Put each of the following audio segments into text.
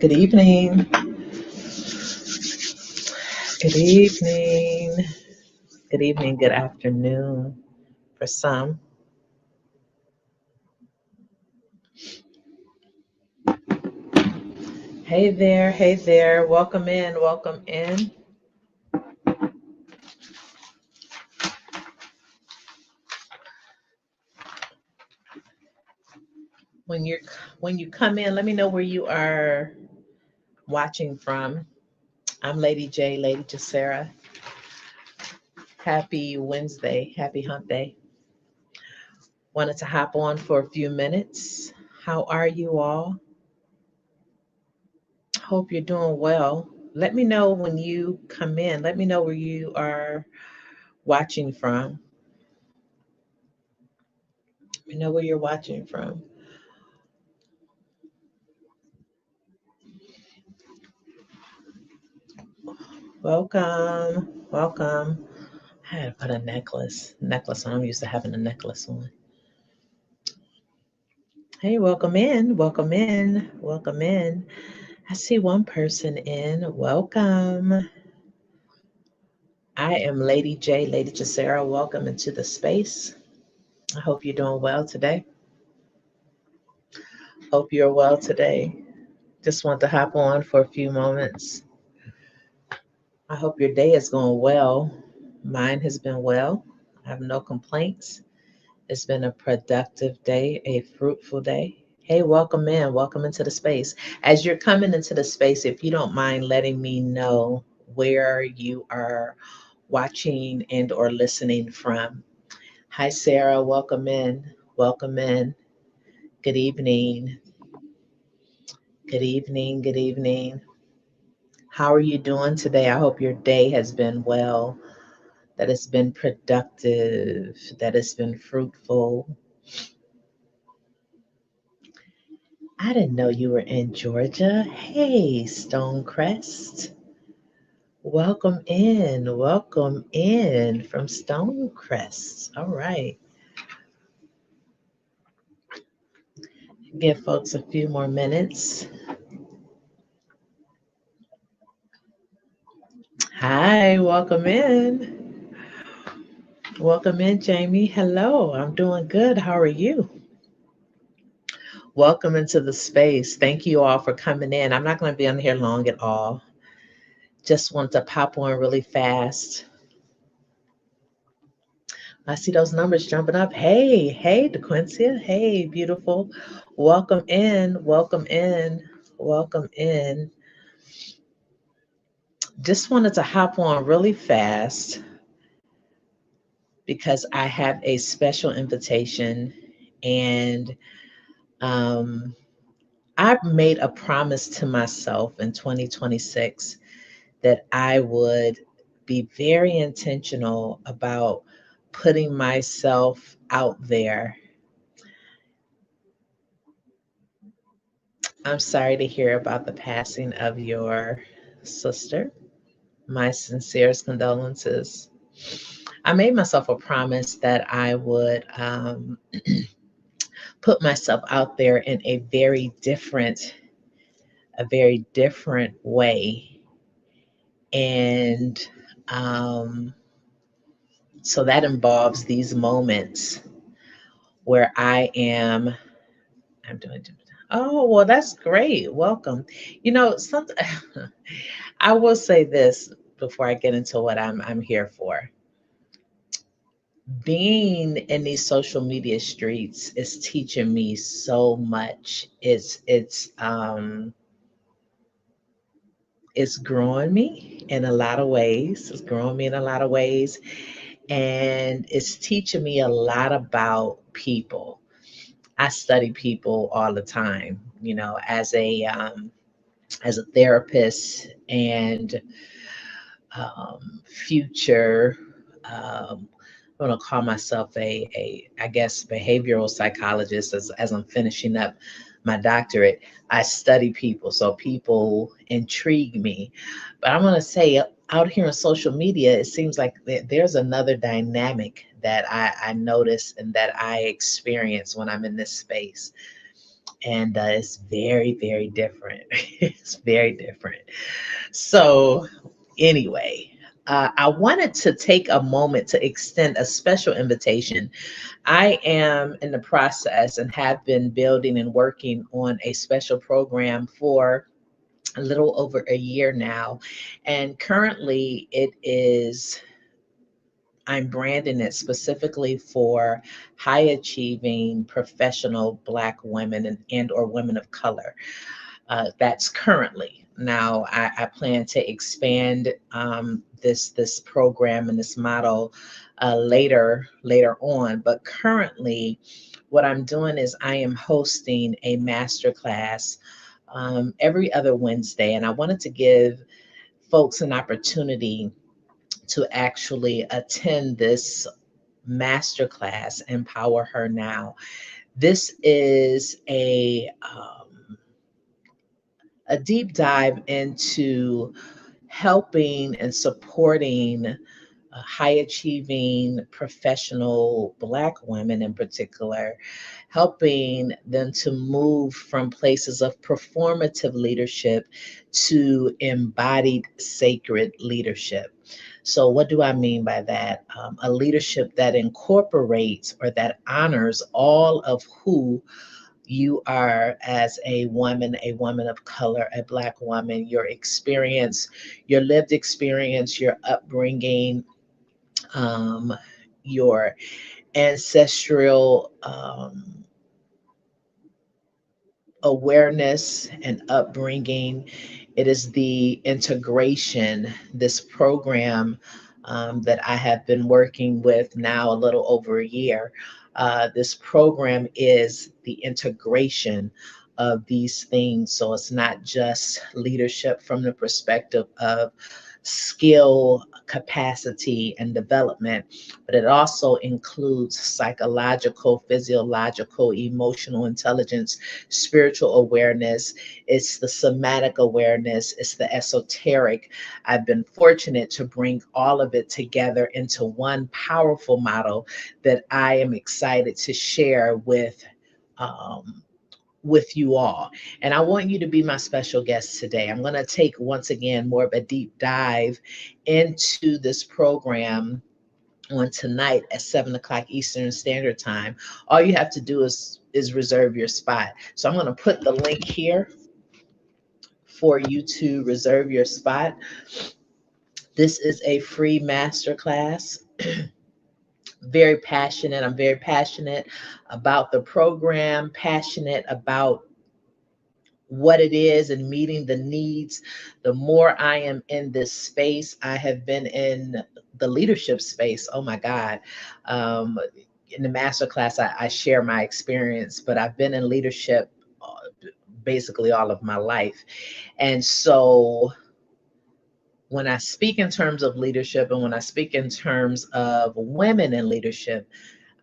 Good evening. Good evening. Good evening. Good afternoon for some. Hey there. Hey there. Welcome in. Welcome in. When you're when you come in, let me know where you are watching from. I'm Lady J, Lady Jesaira. Happy Wednesday. Happy Hump Day. Wanted to hop on for a few minutes. How are you all? Hope you're doing well. Let me know when you come in. Let me know where you are watching from. Let me know where you're watching from. Welcome. Welcome. I had to put a necklace on. I'm used to having a necklace on. Hey, welcome in. Welcome in. Welcome in. I see one person in. Welcome. I am Lady J, Lady Jesaira. Welcome into the space. I hope you're doing well today. Hope you're well today. Just want to hop on for a few moments. I hope your day is going well. Mine has been well. I have no complaints. It's been a productive day, a fruitful day. Hey, welcome in. Welcome into the space. As you're coming into the space, if you don't mind letting me know where you are watching and or listening from. Hi, Sarah. Welcome in. Welcome in. Good evening. Good evening. Good evening. How are you doing today? I hope your day has been well, that it's been productive, that it's been fruitful. I didn't know you were in Georgia. Hey, Stonecrest. Welcome in. Welcome in from Stonecrest. All right. Give folks a few more minutes. Hi, welcome in. Welcome in, Jamie. Hello, I'm doing good. How are you? Welcome into the space. Thank you all for coming in. I'm not going to be on here long at all. Just want to pop on really fast. I see those numbers jumping up. Hey, hey, DeQuincia. Hey, beautiful. Welcome in. Welcome in. Welcome in. Just wanted to hop on really fast because I have a special invitation, and um, I've made a promise to myself in 2026 that I would be very intentional about putting myself out there. I'm sorry to hear about the passing of your sister. My sincerest condolences. I made myself a promise that I would put myself out there in a very different way. And um, so that involves these moments where I'm doing. Oh, well, that's great. Welcome. Something I will say this before I get into what I'm here for. Being in these social media streets is teaching me so much. It's growing me in a lot of ways. It's growing me in a lot of ways, and it's teaching me a lot about people. I study people all the time, as a therapist and future. I'm going to call myself I guess, behavioral psychologist as I'm finishing up my doctorate. I study people, so people intrigue me. But I'm going to say, out here on social media, it seems like there's another dynamic that I notice and that I experience when I'm in this space. And it's very, very different. It's very different. So, anyway, I wanted to take a moment to extend a special invitation. I am in the process and have been building and working on a special program for a little over a year now. And currently, I'm branding it specifically for high achieving professional Black women and or women of color. That's currently. Now, I plan to expand this program and this model later on. But currently, what I'm doing is I am hosting a masterclass every other Wednesday, and I wanted to give folks an opportunity to actually attend this masterclass, Empower Her Now. This is a deep dive into helping and supporting high achieving professional Black women in particular, helping them to move from places of performative leadership to embodied sacred leadership. So, what do I mean by that? A leadership that incorporates or that honors all of who you are as a woman of color, a Black woman, your experience, your lived experience, your upbringing, um, your ancestral awareness and upbringing. It is the integration, this program that I have been working with now a little over a year. This program is the integration of these things. So it's not just leadership from the perspective of skill, capacity, and development, but it also includes psychological, physiological, emotional intelligence, spiritual awareness. It's the somatic awareness, it's the esoteric. I've been fortunate to bring all of it together into one powerful model that I am excited to share um, with you all. And I want you to be my special guest today. I'm going to take once again more of a deep dive into this program on tonight at 7 o'clock Eastern Standard Time. All you have to do is reserve your spot. So I'm going to put the link here for you to reserve your spot. This is a free masterclass. Very passionate. I'm very passionate about the program, passionate about what it is and meeting the needs. The more I am in this space, I have been in the leadership space. Oh my God. Um, in the masterclass, I share my experience, but I've been in leadership basically all of my life. And so when I speak in terms of leadership and when I speak in terms of women in leadership,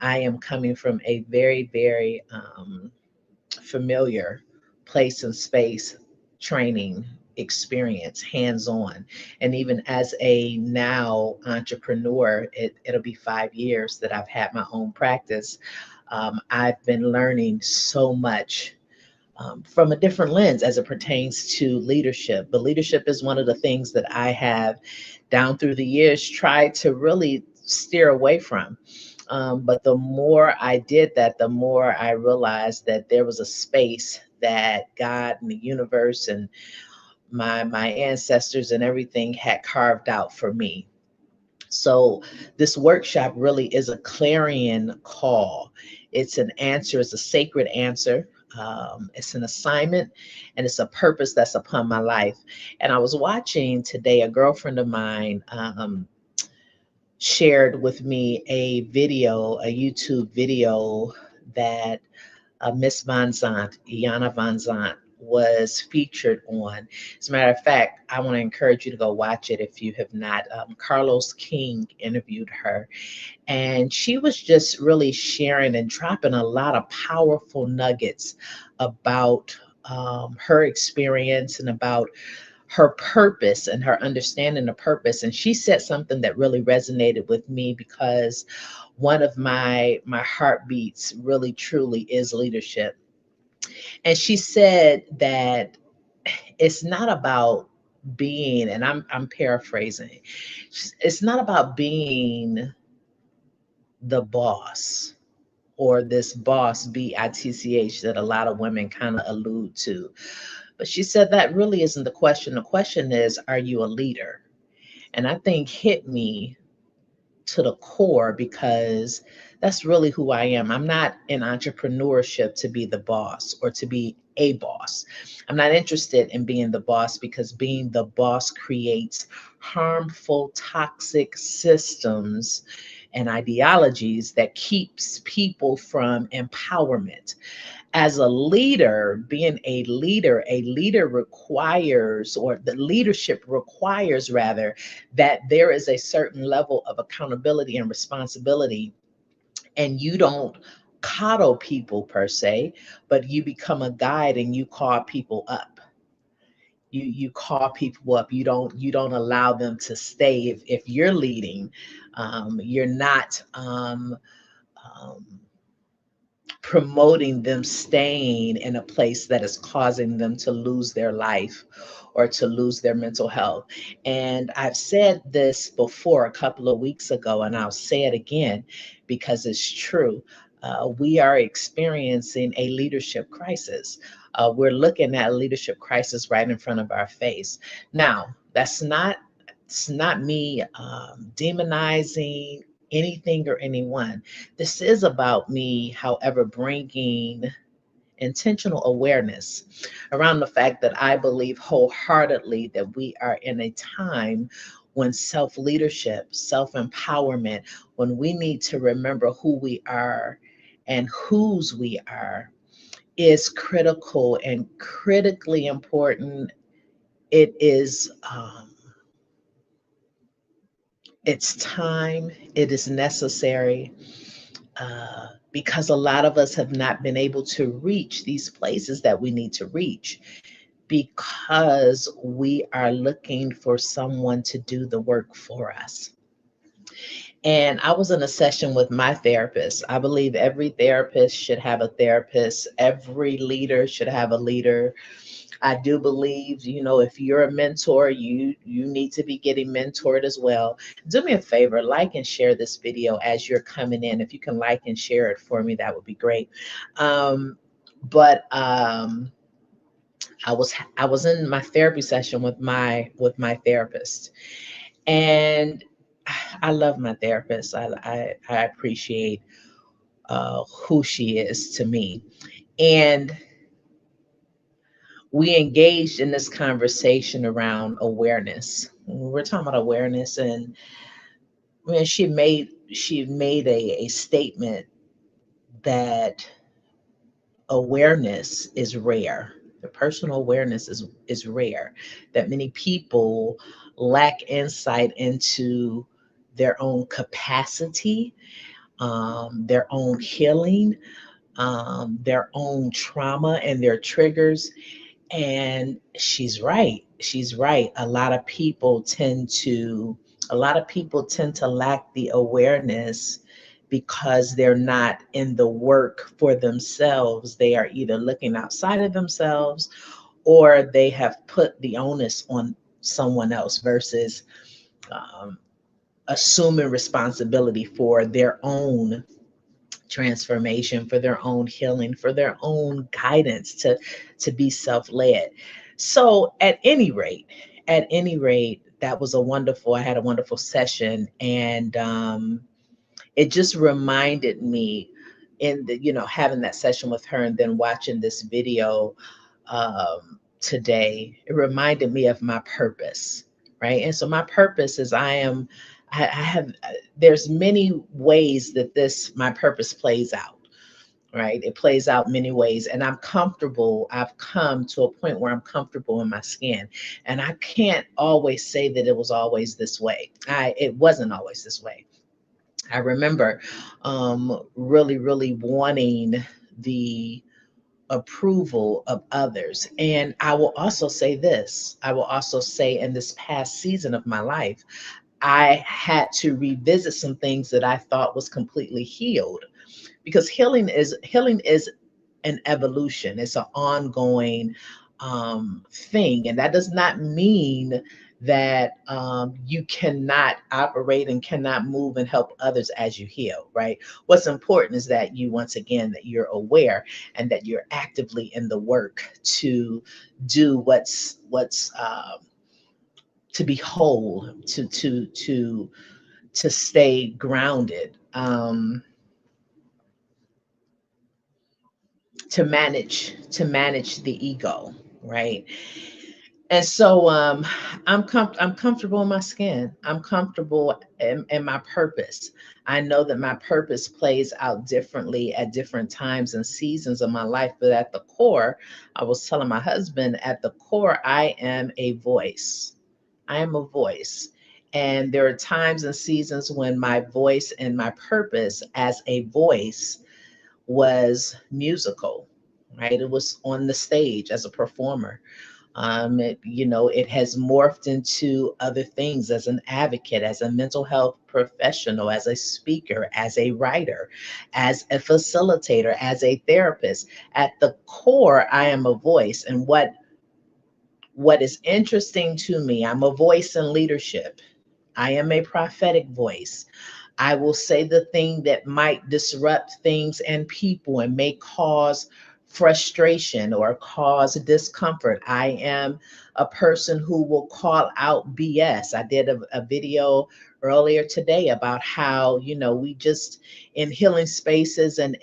I am coming from a very, very familiar place and space, training, experience, hands-on. And even as a now entrepreneur, it'll be 5 years that I've had my own practice. I've been learning so much from a different lens as it pertains to leadership. But leadership is one of the things that I have down through the years tried to really steer away from. But the more I did that, the more I realized that there was a space that God and the universe and my ancestors and everything had carved out for me. So this workshop really is a clarion call. It's an answer, it's a sacred answer. It's an assignment and it's a purpose that's upon my life. And I was watching today, a girlfriend of mine shared with me a video, a YouTube video that Miss Van Zant, Iana Van Zant, was featured on. As a matter of fact, I want to encourage you to go watch it if you have not. Carlos King interviewed her, and she was just really sharing and dropping a lot of powerful nuggets about her experience and about her purpose and her understanding of purpose. And she said something that really resonated with me because one of my heartbeats really truly is leadership. And she said that it's not about being, and I'm paraphrasing, it's not about being the boss, or this boss, BITCH, that a lot of women kind of allude to. But she said that really isn't the question. The question is, are you a leader? And I think hit me to the core, because that's really who I am. I'm not in entrepreneurship to be the boss or to be a boss. I'm not interested in being the boss, because being the boss creates harmful, toxic systems and ideologies that keeps people from empowerment. As a leader, being a leader requires, or the leadership requires rather, that there is a certain level of accountability and responsibility, and you don't coddle people per se, but you become a guide and you call people up. You call people up. You don't allow them to stay. If you're leading, you're not um, promoting them staying in a place that is causing them to lose their life or to lose their mental health. And I've said this before a couple of weeks ago, and I'll say it again because it's true. We are experiencing a leadership crisis. We're looking at a leadership crisis right in front of our face. Now, it's not me demonizing anything or anyone. This is about me, however, bringing intentional awareness around the fact that I believe wholeheartedly that we are in a time when self leadership, self empowerment, when we need to remember who we are and whose we are, is critical and critically important. It is, it's time, it is necessary, because a lot of us have not been able to reach these places that we need to reach, because we are looking for someone to do the work for us. And I was in a session with my therapist. I believe every therapist should have a therapist, every leader should have a leader. I do believe, if you're a mentor, you need to be getting mentored as well. Do me a favor, like and share this video as you're coming in. If you can like and share it for me, that would be great. But I was in my therapy session with my therapist, and I love my therapist. I appreciate who she is to me, and we engaged in this conversation around awareness. We're talking about awareness, and when she made a statement that awareness is rare. The personal awareness is rare. That many people lack insight into their own capacity, their own healing, their own trauma and their triggers. And she's right. She's right. A lot of people tend to lack the awareness because they're not in the work for themselves. They are either looking outside of themselves, or they have put the onus on someone else versus um, assuming responsibility for their own transformation, for their own healing, for their own guidance to be self-led. So at any rate, I had a wonderful session, and it just reminded me, in the having that session with her and then watching this video today, it reminded me of my purpose, right? And so my purpose is, I have there's many ways that this my purpose plays out, right? It plays out many ways, and I've come to a point where I'm comfortable in my skin, and I can't always say that it was always this way. It wasn't always this way. I remember really, really wanting the approval of others. And I will also say this, I will also say, in this past season of my life, I had to revisit some things that I thought was completely healed, because healing is an evolution. It's an ongoing thing. And that does not mean that you cannot operate and cannot move and help others as you heal, right? What's important is that you, once again, that you're aware and that you're actively in the work to do what's to be whole, to stay grounded, to manage the ego, right? And so I'm comfortable in my skin. I'm comfortable in my purpose. I know that my purpose plays out differently at different times and seasons of my life, but at the core, I was telling my husband, at the core, I am a voice. I am a voice. And there are times and seasons when my voice and my purpose as a voice was musical, right? It was on the stage as a performer. It has morphed into other things as an advocate, as a mental health professional, as a speaker, as a writer, as a facilitator, as a therapist. At the core, I am a voice. And what is interesting to me, I'm a voice in leadership. I am a prophetic voice. I will say the thing that might disrupt things and people and may cause frustration or cause discomfort. I am a person who will call out BS. I did a video earlier today about how, we just in healing spaces and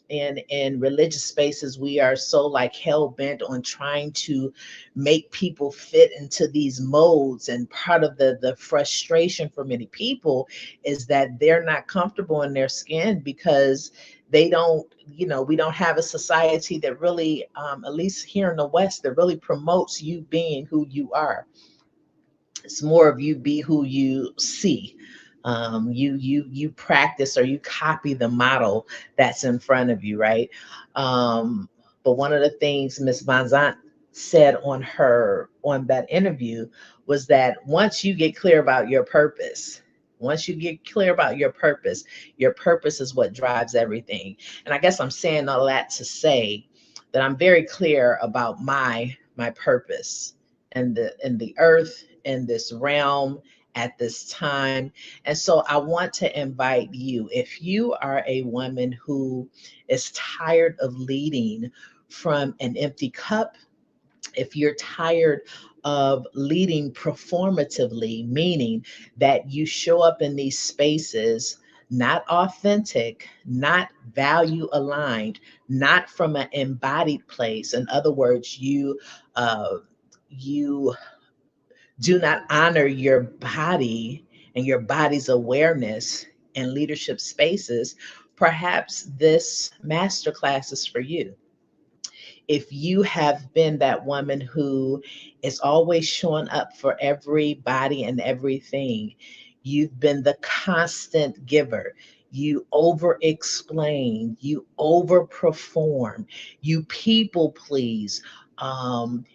in religious spaces, we are so like hell bent on trying to make people fit into these modes. And part of the frustration for many people is that they're not comfortable in their skin because they don't, we don't have a society that really, at least here in the West, that really promotes you being who you are. It's more of you be who you see. You practice or you copy the model that's in front of you, right? But one of the things Miss Van Zant said on that interview was that once you get clear about your purpose, once you get clear about your purpose is what drives everything. And I guess I'm saying all that to say that I'm very clear about my purpose and the earth in this realm at this time. And so I want to invite you, if you are a woman who is tired of leading from an empty cup, if you're tired of leading performatively, meaning that you show up in these spaces not authentic, not value aligned, not from an embodied place. In other words, you do not honor your body and your body's awareness in leadership spaces, perhaps this masterclass is for you. If you have been that woman who is always showing up for everybody and everything, you've been the constant giver. You over explain, you over perform, you people please.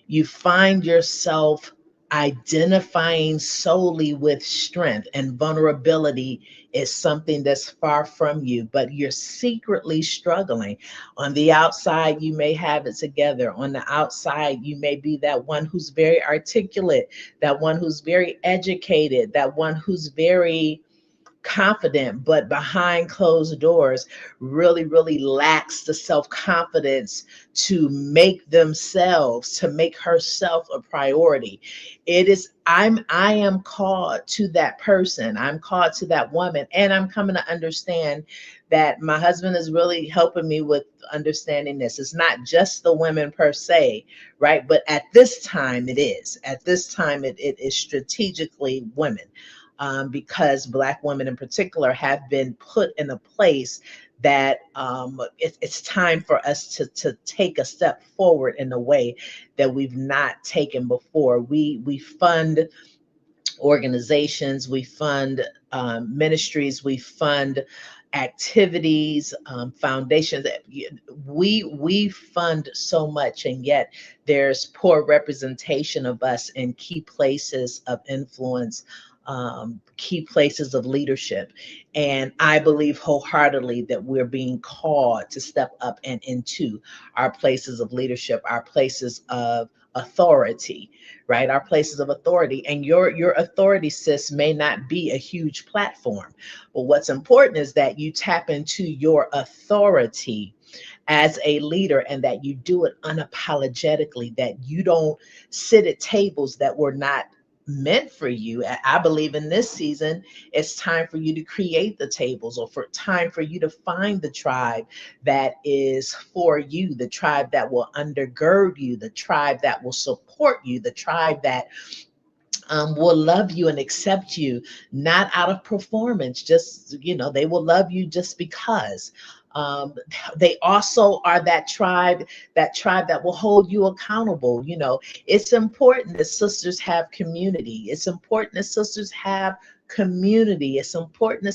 You find yourself identifying solely with strength, and vulnerability is something that's far from you, but you're secretly struggling. On the outside, you may have it together. On the outside, you may be that one who's very articulate, that one who's very educated, that one who's very confident, but behind closed doors really, really lacks the self-confidence to make themselves, to make herself a priority. I am called to that person. I'm called to that woman. And I'm coming to understand that my husband is really helping me with understanding this. It's not just the women per se, right? But at this time it is. At this time it is strategically women, because Black women in particular have been put in a place that it's time for us to take a step forward in a way that we've not taken before. We fund organizations, we fund ministries, we fund activities, foundations. We fund so much, and yet there's poor representation of us in key places of influence, key places of leadership. And I believe wholeheartedly that we're being called to step up and into our places of leadership, our places of authority, right? Our places of authority. And your authority, sis, may not be a huge platform, but what's important is that you tap into your authority as a leader and that you do it unapologetically, that you don't sit at tables that were not meant for you. I believe in this season, it's time for you to create the tables, or for time for you to find the tribe that is for you, the tribe that will undergird you, the tribe that will support you, the tribe that will love you and accept you, not out of performance, just, they will love you just because. Um, they also are that tribe that will hold you accountable. It's important that sisters have community. It's important that sisters have community. It's important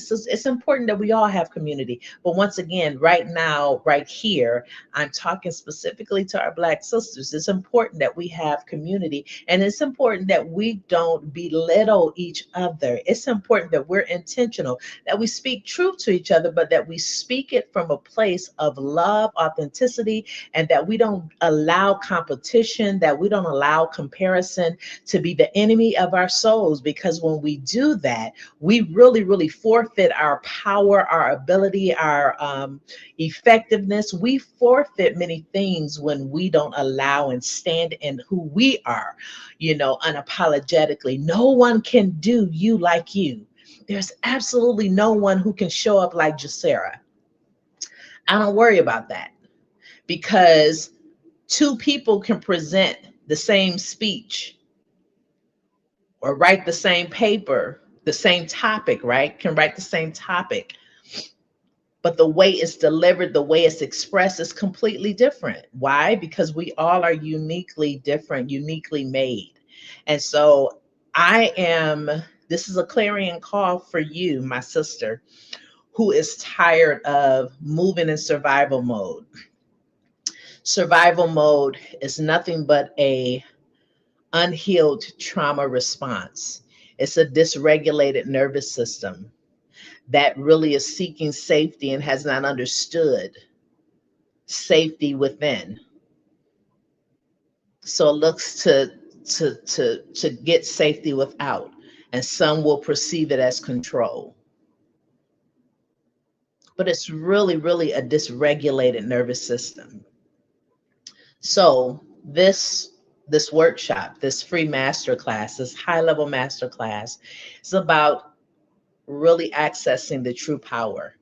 that we all have community. But once again, right now, right here, I'm talking specifically to our Black sisters. It's important that we have community, and it's important that we don't belittle each other. It's important that we're intentional, that we speak truth to each other, but that we speak it from a place of love, authenticity, and that we don't allow competition, that we don't allow comparison to be the enemy of our souls. Because when we do that, we really, really forfeit our power, our ability, our effectiveness. We forfeit many things when we don't allow and stand in who we are, unapologetically. No one can do you like you. There's absolutely no one who can show up like Jesaira. I don't worry about that, because two people can present the same speech or write the same paper, the same topic, right? Can write the same topic, but the way it's delivered, the way it's expressed is completely different. Why? Because we all are uniquely different, uniquely made. And so this is a clarion call for you, my sister, who is tired of moving in survival mode. Survival mode is nothing but a unhealed trauma response. It's a dysregulated nervous system that really is seeking safety and has not understood safety within. So it looks to get safety without, and some will perceive it as control. But it's really, really a dysregulated nervous system. So this workshop, this free masterclass, this high-level masterclass, is about really accessing the true power,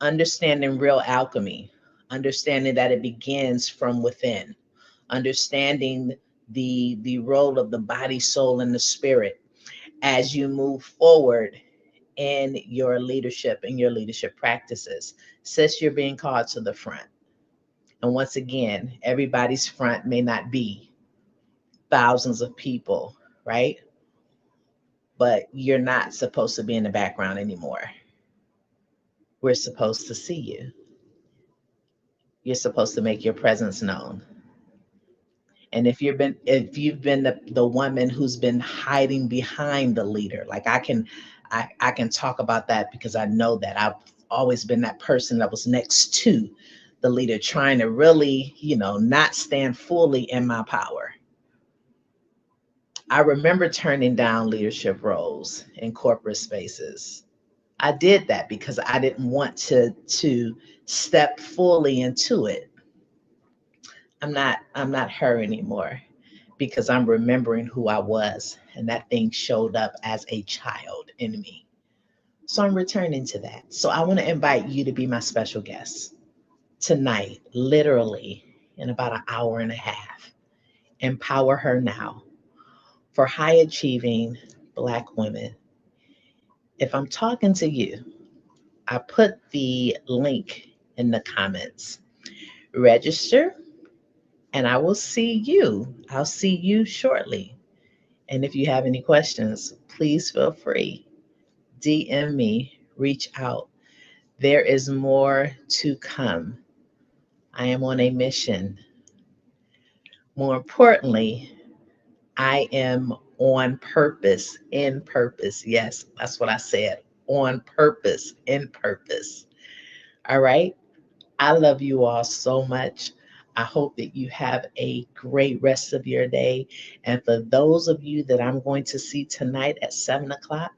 understanding real alchemy, understanding that it begins from within, understanding the role of the body, soul, and the spirit as you move forward in your leadership and your leadership practices. Sis, you're being called to the front. And once again, everybody's front may not be thousands of people, right? But you're not supposed to be in the background anymore. We're supposed to see you. You're supposed to make your presence known. And if you've been the woman who's been hiding behind the leader, like I can talk about that, because I know that I've always been that person that was next to the leader, trying to really, not stand fully in my power. I remember turning down leadership roles in corporate spaces. I did that because I didn't want to step fully into it. I'm not her anymore, because I'm remembering who I was, and that thing showed up as a child in me. So I'm returning to that. So I want to invite you to be my special guest tonight, literally in about an hour and a half. Empower Her Now, for high achieving Black women. If I'm talking to you, I put the link in the comments. Register, and I will see you. I'll see you shortly. And if you have any questions, please feel free. DM me, reach out. There is more to come. I am on a mission. More importantly, I am on purpose, in purpose. Yes, that's what I said. On purpose, in purpose. All right. I love you all so much. I hope that you have a great rest of your day. And for those of you that I'm going to see tonight at 7 o'clock,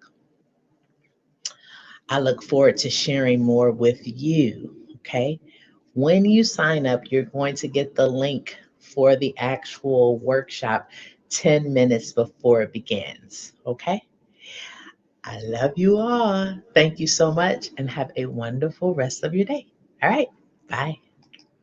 I look forward to sharing more with you. Okay. When you sign up, you're going to get the link for the actual workshop 10 minutes before it begins. Okay. I love you all. Thank you so much and have a wonderful rest of your day. All right. Bye.